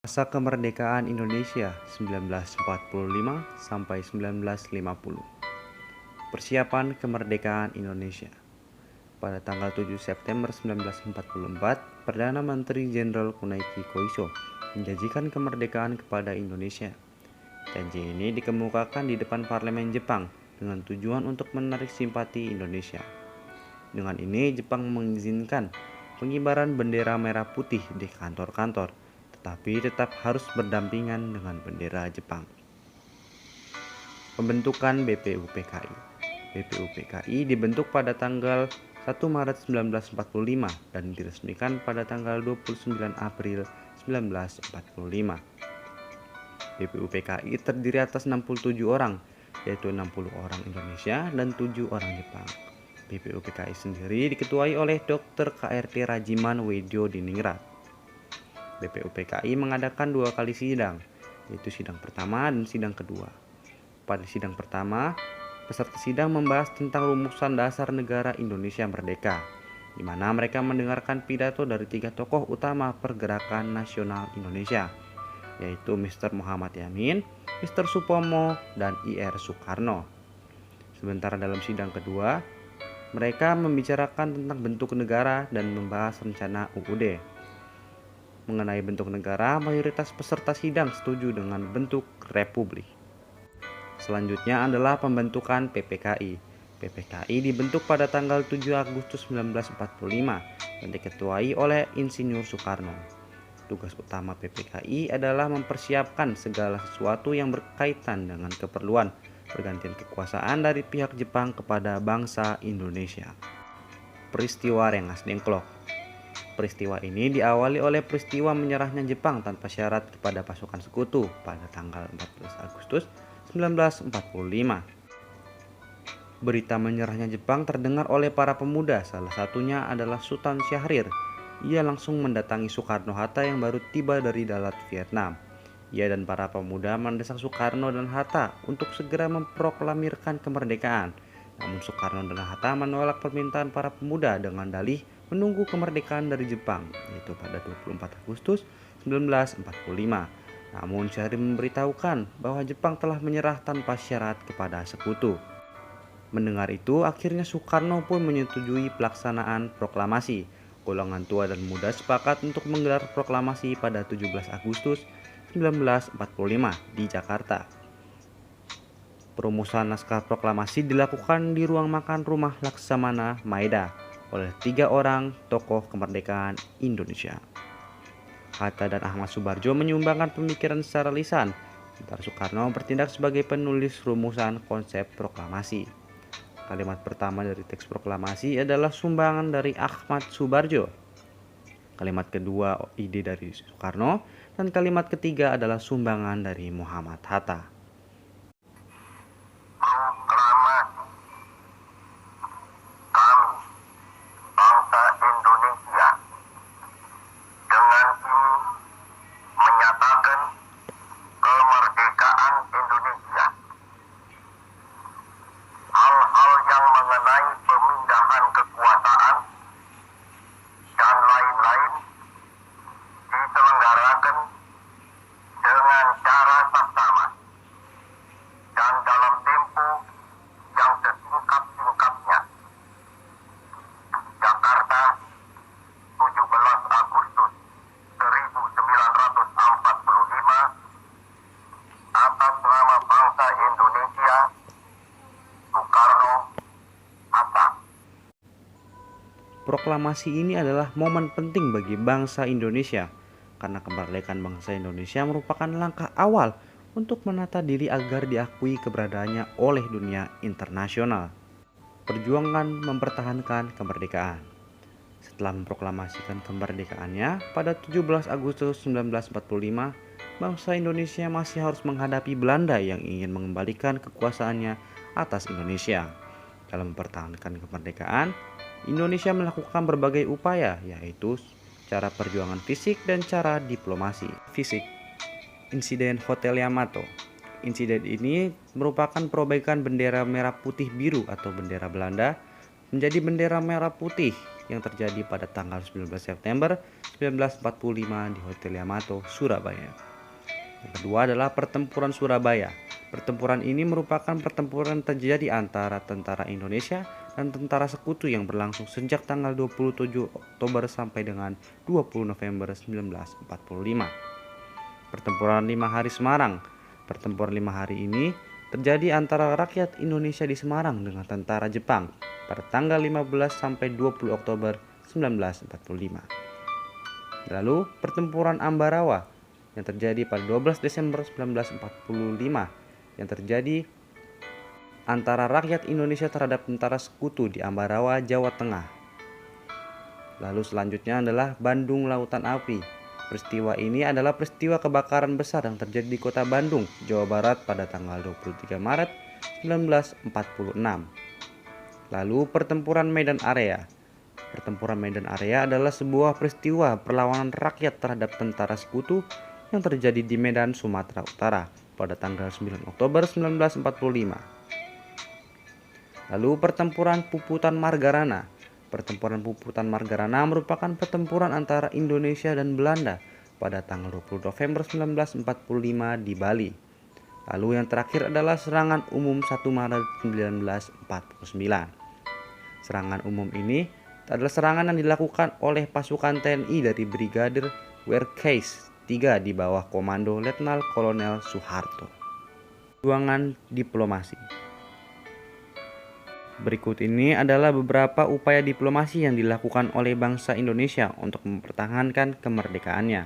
Masa kemerdekaan Indonesia 1945 sampai 1950. Persiapan kemerdekaan Indonesia. Pada tanggal 7 September 1944, Perdana Menteri Jenderal Kunaiki Koiso menjanjikan kemerdekaan kepada Indonesia. Janji ini dikemukakan di depan parlemen Jepang dengan tujuan untuk menarik simpati Indonesia. Dengan ini, Jepang mengizinkan pengibaran bendera merah putih di kantor-kantor, tetapi tetap harus berdampingan dengan bendera Jepang. Pembentukan BPUPKI. BPUPKI dibentuk pada tanggal 1 Maret 1945 dan diresmikan pada tanggal 29 April 1945. BPUPKI terdiri atas 67 orang, yaitu 60 orang Indonesia dan 7 orang Jepang. BPUPKI sendiri diketuai oleh Dr. KRT Rajiman Wedyo Diningrat. BPUPKI mengadakan 2 kali sidang, yaitu sidang pertama dan sidang kedua. Pada sidang pertama, peserta sidang membahas tentang rumusan dasar negara Indonesia Merdeka, di mana mereka mendengarkan pidato dari 3 tokoh utama pergerakan nasional Indonesia, yaitu Mr. Muhammad Yamin, Mr. Supomo, dan Ir Soekarno. Sementara dalam sidang kedua, mereka membicarakan tentang bentuk negara dan membahas rencana UUD. Mengenai bentuk negara, mayoritas peserta sidang setuju dengan bentuk republik. Selanjutnya adalah pembentukan PPKI. PPKI dibentuk pada tanggal 7 Agustus 1945 dan diketuai oleh Insinyur Soekarno. Tugas utama PPKI adalah mempersiapkan segala sesuatu yang berkaitan dengan keperluan pergantian kekuasaan dari pihak Jepang kepada bangsa Indonesia. Peristiwa Rengas Dengklok. Peristiwa ini diawali oleh peristiwa menyerahnya Jepang tanpa syarat kepada pasukan sekutu pada tanggal 14 Agustus 1945. Berita menyerahnya Jepang terdengar oleh para pemuda, salah satunya adalah Sultan Syahrir. Ia langsung mendatangi Soekarno-Hatta yang baru tiba dari Dalat, Vietnam. Ia dan para pemuda mendesak Soekarno dan Hatta untuk segera memproklamirkan kemerdekaan. Namun Soekarno dan Hatta menolak permintaan para pemuda dengan dalih menunggu kemerdekaan dari Jepang, yaitu pada 24 Agustus 1945. Namun Syahrir memberitahukan bahwa Jepang telah menyerah tanpa syarat kepada sekutu. Mendengar itu, akhirnya Soekarno pun menyetujui pelaksanaan proklamasi. Golongan tua dan muda sepakat untuk menggelar proklamasi pada 17 Agustus 1945 di Jakarta. Perumusan naskah proklamasi dilakukan di ruang makan rumah Laksamana Maeda oleh 3 orang tokoh kemerdekaan Indonesia. Hatta dan Ahmad Subarjo menyumbangkan pemikiran secara lisan, sementara Soekarno bertindak sebagai penulis rumusan konsep proklamasi. Kalimat pertama dari teks proklamasi adalah sumbangan dari Ahmad Subarjo. Kalimat kedua ide dari Soekarno, dan kalimat ketiga adalah sumbangan dari Muhammad Hatta. Proklamasi ini adalah momen penting bagi bangsa Indonesia, karena kemerdekaan bangsa Indonesia merupakan langkah awal untuk menata diri agar diakui keberadaannya oleh dunia internasional. Perjuangan mempertahankan kemerdekaan. Setelah memproklamasikan kemerdekaannya pada 17 Agustus 1945, bangsa Indonesia masih harus menghadapi Belanda yang ingin mengembalikan kekuasaannya atas Indonesia. Dalam mempertahankan kemerdekaan, Indonesia melakukan berbagai upaya, yaitu cara perjuangan fisik dan cara diplomasi. Fisik. Insiden Hotel Yamato. Insiden ini merupakan perbaikan bendera merah putih biru atau bendera Belanda menjadi bendera merah putih yang terjadi pada tanggal 19 September 1945 di Hotel Yamato, Surabaya. Yang kedua adalah Pertempuran Surabaya. Pertempuran ini merupakan pertempuran terjadi antara tentara Indonesia dan tentara sekutu yang berlangsung sejak tanggal 27 Oktober sampai dengan 20 November 1945. Pertempuran 5 Hari Semarang. Pertempuran 5 hari ini terjadi antara rakyat Indonesia di Semarang dengan tentara Jepang pada tanggal 15 sampai 20 Oktober 1945. Lalu Pertempuran Ambarawa yang terjadi pada 12 Desember 1945 yang terjadi antara rakyat Indonesia terhadap tentara sekutu di Ambarawa, Jawa Tengah. Lalu selanjutnya adalah Bandung Lautan Api. Peristiwa ini adalah peristiwa kebakaran besar yang terjadi di kota Bandung, Jawa Barat pada tanggal 23 Maret 1946. Lalu Pertempuran Medan Area. Pertempuran Medan Area adalah sebuah peristiwa perlawanan rakyat terhadap tentara sekutu yang terjadi di Medan, Sumatera Utara pada tanggal 9 Oktober 1945. Lalu Pertempuran Puputan Margarana. Pertempuran Puputan Margarana merupakan pertempuran antara Indonesia dan Belanda pada tanggal 20 November 1945 di Bali. Lalu yang terakhir adalah Serangan Umum 1 Maret 1949. Serangan umum ini adalah serangan yang dilakukan oleh pasukan TNI dari Brigadir Wehrkeis 3 di bawah komando Letnan Kolonel Soeharto. Perjuangan diplomasi. Berikut ini adalah beberapa upaya diplomasi yang dilakukan oleh bangsa Indonesia untuk mempertahankan kemerdekaannya.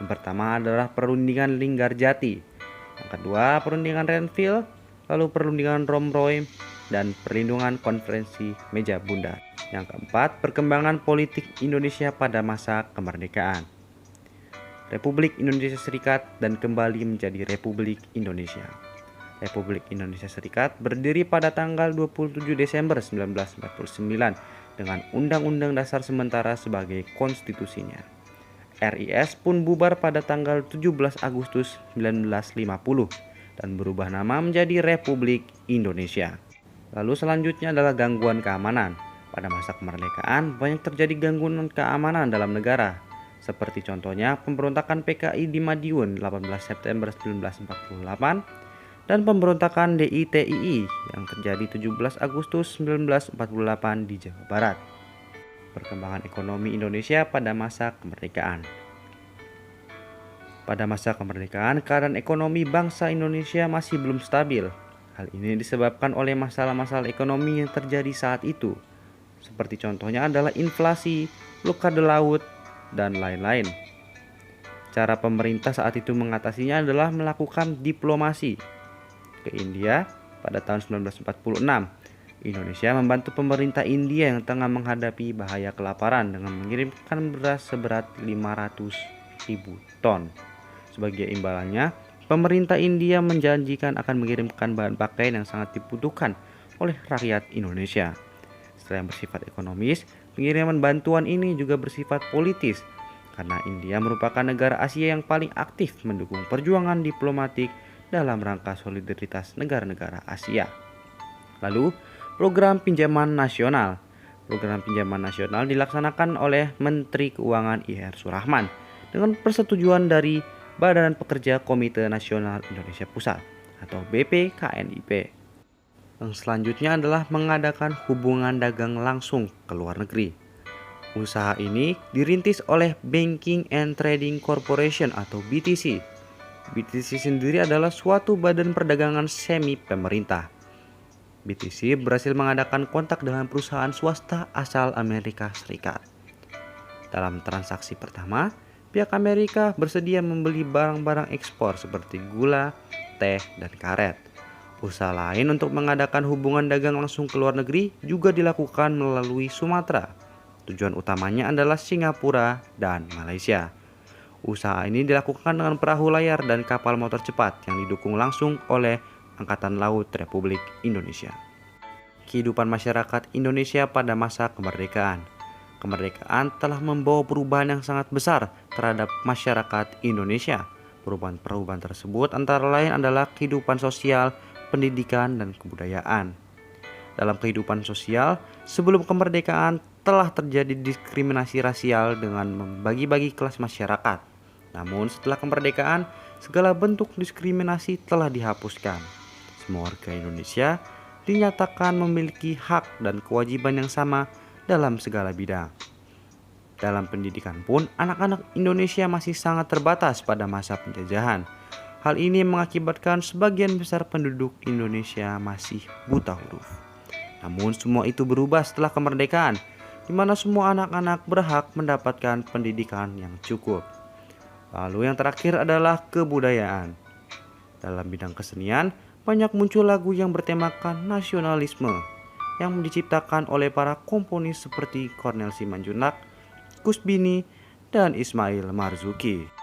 Yang pertama adalah Perundingan Linggarjati. Yang kedua, Perundingan Renville, lalu Perundingan Romroy, dan Perlindungan Konferensi Meja Bundar. Yang keempat, perkembangan politik Indonesia pada masa kemerdekaan. Republik Indonesia Serikat dan kembali menjadi Republik Indonesia. Republik Indonesia Serikat berdiri pada tanggal 27 Desember 1949 dengan Undang-Undang Dasar Sementara sebagai konstitusinya. RIS pun bubar pada tanggal 17 Agustus 1950 dan berubah nama menjadi Republik Indonesia. Lalu selanjutnya adalah gangguan keamanan. Pada masa kemerdekaan banyak terjadi gangguan keamanan dalam negara. Seperti contohnya pemberontakan PKI di Madiun 18 September 1948 dan pemberontakan DITII yang terjadi 17 Agustus 1948 di Jawa Barat. Perkembangan ekonomi Indonesia pada masa kemerdekaan. Pada masa kemerdekaan, keadaan ekonomi bangsa Indonesia masih belum stabil. Hal ini disebabkan oleh masalah-masalah ekonomi yang terjadi saat itu. Seperti contohnya adalah inflasi, blokade laut, dan lain-lain. Cara pemerintah saat itu mengatasinya adalah melakukan diplomasi ke India pada tahun 1946. Indonesia membantu pemerintah India yang tengah menghadapi bahaya kelaparan dengan mengirimkan beras seberat 500.000 ton. Sebagai imbalannya, pemerintah India menjanjikan akan mengirimkan bahan pakaian yang sangat dibutuhkan oleh rakyat Indonesia. Selain bersifat ekonomis, pengiriman bantuan ini juga bersifat politis karena India merupakan negara Asia yang paling aktif mendukung perjuangan diplomatik dalam rangka solidaritas negara-negara Asia. Lalu, program pinjaman nasional. Program pinjaman nasional dilaksanakan oleh Menteri Keuangan IR Surahman dengan persetujuan dari Badan Pekerja Komite Nasional Indonesia Pusat atau BPKNIP. Yang selanjutnya adalah mengadakan hubungan dagang langsung ke luar negeri. Usaha ini dirintis oleh Banking and Trading Corporation atau BTC. BTC sendiri adalah suatu badan perdagangan semi pemerintah. BTC berhasil mengadakan kontak dengan perusahaan swasta asal Amerika Serikat. Dalam transaksi pertama, pihak Amerika bersedia membeli barang-barang ekspor seperti gula, teh, dan karet. Usaha lain untuk mengadakan hubungan dagang langsung ke luar negeri juga dilakukan melalui Sumatera. Tujuan utamanya adalah Singapura dan Malaysia. Usaha ini dilakukan dengan perahu layar dan kapal motor cepat yang didukung langsung oleh Angkatan Laut Republik Indonesia. Kehidupan masyarakat Indonesia pada masa kemerdekaan. Kemerdekaan telah membawa perubahan yang sangat besar terhadap masyarakat Indonesia. Perubahan-perubahan tersebut antara lain adalah kehidupan sosial, pendidikan, dan kebudayaan. Dalam kehidupan sosial, sebelum kemerdekaan, telah terjadi diskriminasi rasial dengan membagi-bagi kelas masyarakat. Namun setelah kemerdekaan, segala bentuk diskriminasi telah dihapuskan. Semua warga Indonesia dinyatakan memiliki hak dan kewajiban yang sama dalam segala bidang. Dalam pendidikan pun, anak-anak Indonesia masih sangat terbatas pada masa penjajahan. Hal ini mengakibatkan sebagian besar penduduk Indonesia masih buta huruf. Namun semua itu berubah setelah kemerdekaan, di mana semua anak-anak berhak mendapatkan pendidikan yang cukup. Lalu yang terakhir adalah kebudayaan. Dalam bidang kesenian, banyak muncul lagu yang bertemakan nasionalisme yang diciptakan oleh para komponis seperti Cornel Simanjuntak, Kusbini, dan Ismail Marzuki.